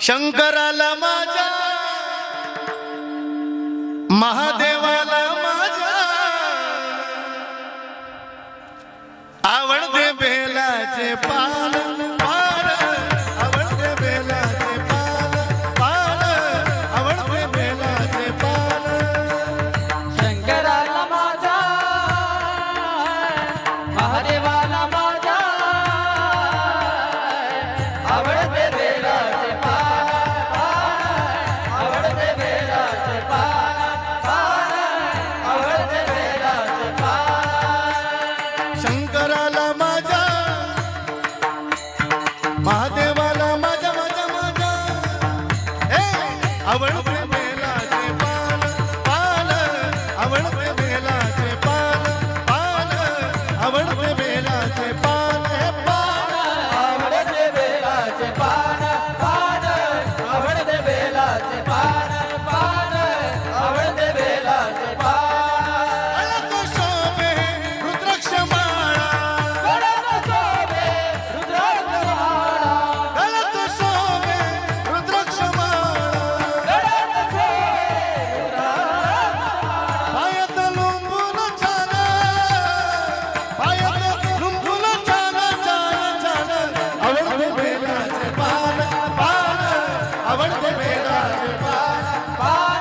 शंकराला माझ्या महादेवाला माझ्या आवडते बेलाचे पान पान आवडते बेलाचे पान पान आवडते बेलाचे पान शंकराला माझा महादेवाला माझा आवडते बेलाचे पान आवडते बेलाचे पान आवडते बेलाचे पान शंकराला माझ्या महादेवाला माझ्या माझ्या माझ्या आवडते बेलाचे पान पान आवडते बेलाचे पान पान आवडते बेलाचे पान पान आवडते बेलाचे पान आवडते बेलाचे पान आवडते बेलाचे पान गळ्यात शोभे रुद्राक्ष माळा गळ्यात शोभे रुद्राक्ष माळा गळ्यात शोभे रुद्राक्ष माळा गळ्यात शोभे पायात लुंबून छान पायात लुंबून छान छान छान आवडते बेलाचे पान पान आवडते बेलाचे पान पान